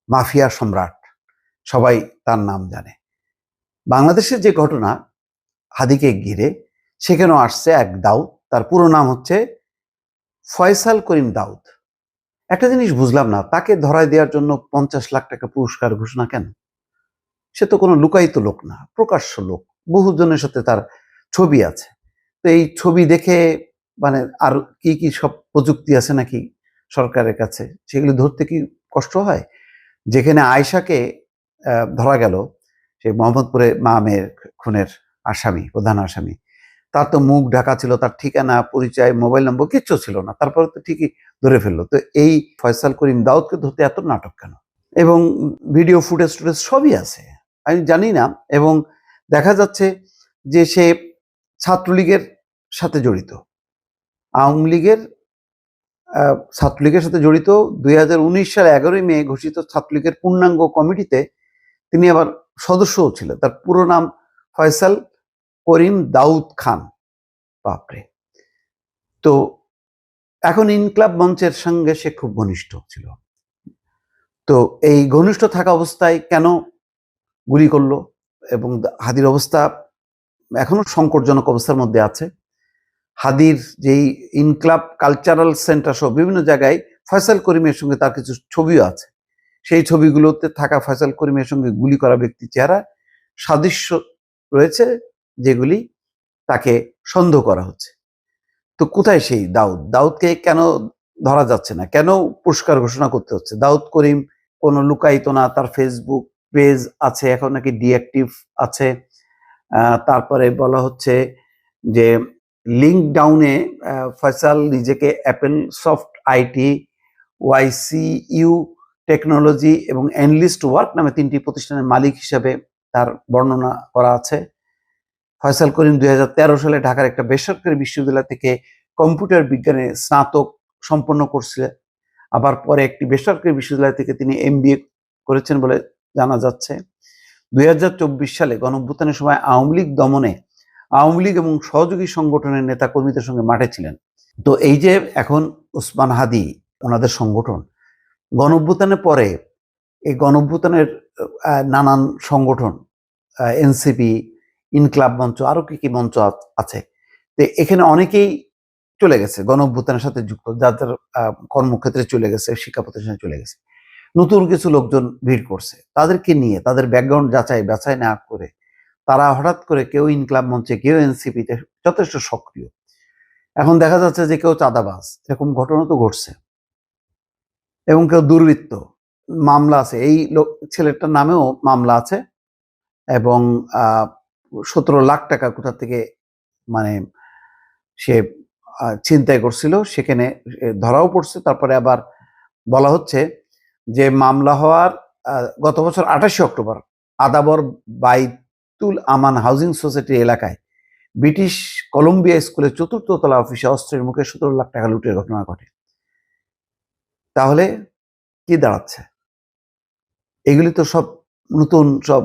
Mafia সম্রাট, সবাই তার নাম জানে। বাংলাদেশের যে ঘটনা হাদিকে ঘিরে, সেখানেও আসছে এক দাউদ, তার পুরো নাম হচ্ছে ফয়সাল করিম দাউদ। একটা জিনিস বুঝলাম না, তাকে ধরায় দেওয়ার জন্য 50 লাখ টাকা পুরস্কার ঘোষণা কেন? সে তো কোনো লুকায়িত লোক না, প্রকাশ্য লোক, বহুজনের সাথে তার ছবি আছে। তো এই ছবি দেখে মানে আর কি কি সব প্রযুক্তি আছে নাকি সরকারের কাছে, সেগুলো ধরতে কি কষ্ট হয়? যেখানে আয়েশাকে ধরা গেল, সেই মোহাম্মদপুরে মা মেয়ের খুনের আসামি, প্রধান আসামি, তার তো মুখ ঢাকা ছিল, তার ঠিকানা, পরিচয়, মোবাইল নম্বর কিচ্ছু ছিল না, তারপরে তো ঠিকই ধরে ফেললো। তো এই ফয়সাল করিম দাউদকে ধরতে এত নাটক কেন? এবং ভিডিও ফুটেজ টুটেজ সবই আছে, আমি জানি না। এবং দেখা যাচ্ছে যে সে ছাত্রলীগের সাথে জড়িত, আওয়ামী লীগের ছাত্রলীগের সাথে জড়িত। 2019 সালে 11 মে ঘোষিত ছাত্রলীগের পূর্ণাঙ্গ কমিটিতে তিনি আবার সদস্যও ছিলেন। তার পুরো নাম ফয়সাল করিম দাউদ খান। বাপরে! তো এখন ইনকলাব মঞ্চের সঙ্গে সে খুব ঘনিষ্ঠ ছিল। তো এই ঘনিষ্ঠ থাকা অবস্থায় কেন গুলি করলো? এবং হাদির অবস্থা এখনো সংকটজনক অবস্থার মধ্যে আছে। হাদির যেই ইনকলাব কালচারাল সেন্টার সহ বিভিন্ন জায়গায় ফয়সাল করিমের সঙ্গে তার কিছু ছবিও আছে। সেই ছবিগুলোতে থাকা ফয়সাল করিমের সঙ্গে গুলি করা ব্যক্তির চেহারা সাদৃশ্য রয়েছে, যেগুলি তাকে সন্দেহ করা হচ্ছে। তো কোথায় সেই দাউদ? দাউদকে কেন ধরা যাচ্ছে না? কেন পুরস্কার ঘোষণা করতে হচ্ছে? দাউদ করিম কোনো লুকায়িত না, তার ফেসবুক পেজ আছে, এখন নাকি ডিঅ্যাক্টিভ আছে। তারপরে বলা হচ্ছে যে লিঙ্ক ডাউনে ফয়সাল নিজেকে অ্যাপেল সফট আইটি, ওয়াইসিইউ টেকনোলজি এবং এনলিস্ট ওয়ার্ক নামে 3টি প্রতিষ্ঠানের মালিক হিসেবে তার বর্ণনা করা আছে। ফয়সাল করিম 2013 সালে ঢাকার একটা বেসরকারি বিশ্ববিদ্যালয় থেকে কম্পিউটার বিজ্ঞানে স্নাতক সম্পন্ন করছিলেন। আবার পরে একটি বেসরকারি বিশ্ববিদ্যালয় থেকে তিনি MBA করেছেন বলে জানা যাচ্ছে। 2024 সালে গণঅভ্যুত্থানের সময় আওয়ামী লীগ দমনে আওয়ামী লীগ এবং সহযোগী সংগঠনের নেতা কর্মীদের সঙ্গে মাঠে ছিলেন। তো এই যে এখন ওসমান হাদি, ওনাদের সংগঠন, গণঅভ্যুত্থানের পরে এই গণঅভ্যুত্থানের নানান সংগঠন, এনসিপি, ইনকলাব মঞ্চ, আরো কি কি মঞ্চ আছে, তো এখানে অনেকেই চলে গেছে গণঅভ্যুত্থানের সাথে যুক্ত, যাদের কর্মক্ষেত্রে চলে গেছে, শিক্ষা প্রতিষ্ঠানে চলে গেছে। নতুন কিছু লোকজন ভিড় করছে, তাদেরকে নিয়ে তাদের ব্যাকগ্রাউন্ড যাচাই বাছাই না করে তারা হঠাৎ করে কেউ ইনকলাব মঞ্চে, কেউ এনসিপিতে যথেষ্ট সক্রিয়। এখন দেখা যাচ্ছে যে কেউ চাঁদাবাজ, এরকম ঘটনা তো ঘটছে, এবং কেউ দুর্বৃত্ত, মামলা আছে, এই ছেলেটার নামেও মামলা আছে। এবং 17 লাখ টাকা কোথা থেকে মানে সে ছিনতাই করছিল, সেখানে ধরাও পড়ছে। তারপরে আবার বলা হচ্ছে যে মামলা হওয়ার গত বছর 28 অক্টোবর আদাবর বাইতুল আমান হাউজিং সোসাইটি এলাকায় ব্রিটিশ কলম্বিয়া স্কুলের 4র্থ তলা অফিসে অস্ত্রের মুখে 17 লাখ টাকা লুটের ঘটনা ঘটে। তাহলে কি দাঁড়াচ্ছে? এগুলি তো সব নতুন, সব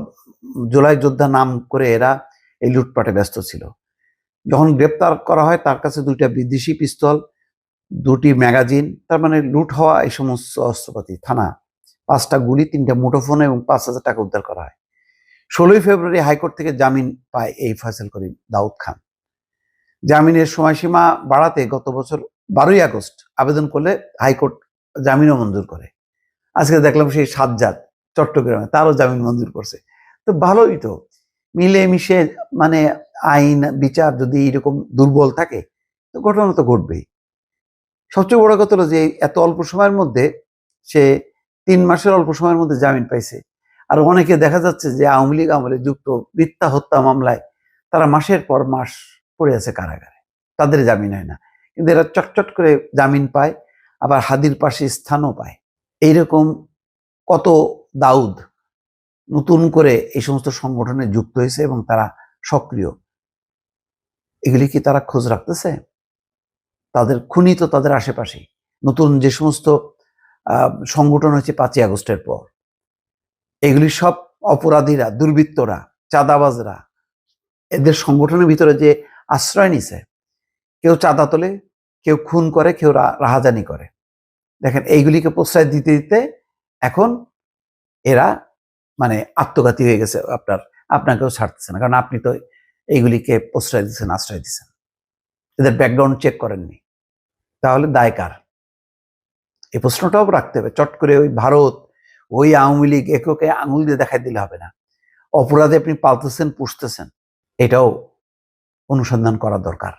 জুলাই যোদ্ধা নাম করে এরা এই লুটপাটে ব্যস্ত ছিল। যখন গ্রেপ্তার করা হয় তার কাছে 2টা বিদেশি পিস্তল, 2টি ম্যাগাজিন, তার মানে লুট হওয়া এই সমস্ত অস্ত্রপাতি, থানা, 5টা গুলি, 3টা মুঠোফোন এবং 5,000 টাকা উদ্ধার করা হয়। 16 ফেব্রুয়ারি হাইকোর্ট থেকে জামিন পায় এই ফয়সাল করিম দাউদ খান। জামিনের সময়সীমা বাড়াতে গত বছর 12ই আগস্ট আবেদন করলে হাইকোর্ট জামিনও মঞ্জুর করে। আজকে দেখলাম সেই সাজ্জাদ চট্টগ্রামে, তারও জামিন মঞ্জুর করছে। তো ভালোই তো, মিলেমিশে, মানে আইন বিচার যদি এরকম দুর্বল থাকে তো ঘটনা তো ঘটবেই। সবচেয়ে বড় কথা হলো যে এত অল্প সময়ের মধ্যে সে 3 মাসের অল্প সময়ের মধ্যে জামিন পাইছে। আর অনেকে দেখা যাচ্ছে যে আওয়ামী লীগ আমলে যুক্ত মিথ্যা হত্যা মামলায় তারা মাসের পর মাস পড়ে আছে কারাগারে, তাদের জামিন হয় না, কিন্তু এরা চটচট করে জামিন পায়, আবার হাদির পাশে স্থানও পায়। এইরকম কত দাউদ নতুন করে এই সমস্ত সংগঠনে যুক্ত হয়েছে এবং তারা সক্রিয়। এগুলি কি তারা খোঁজ রাখতেছে? তাদের খুনি তো তাদের আশেপাশেই। নতুন যে সমস্ত সংগঠন হয়েছে 5ই আগস্টের পর, এগুলি সব অপরাধীরা, দুর্বৃত্তরা, চাঁদাবাজরা এদের সংগঠনের ভিতরে যে আশ্রয় নিছে। কেউ চাঁদা তোলে, কেউ খুন করে, কেউ রাহাজানি করে। দেখেন, এইগুলিকে প্রশ্রয় দিতে দিতে এখন এরা মানে আত্মঘাতী হয়ে গেছে, আপনাকেও ছাড়তেছে না, কারণ আপনি তো এইগুলিকে প্রশ্রয় দিচ্ছেন, আশ্রয় দিচ্ছেন, এদের ব্যাকগ্রাউন্ড চেক করেননি। তাহলে দায় কার? এই প্রশ্নটাও রাখতে হবে। চট করে ওই ভারত, ওই আওয়ামী লীগ একে আঙুল দিয়ে দেখাই দিলে হবে না। অপরাধে আপনি পালতেছেন, পুষতেছেন, এটাও অনুসন্ধান করা দরকার।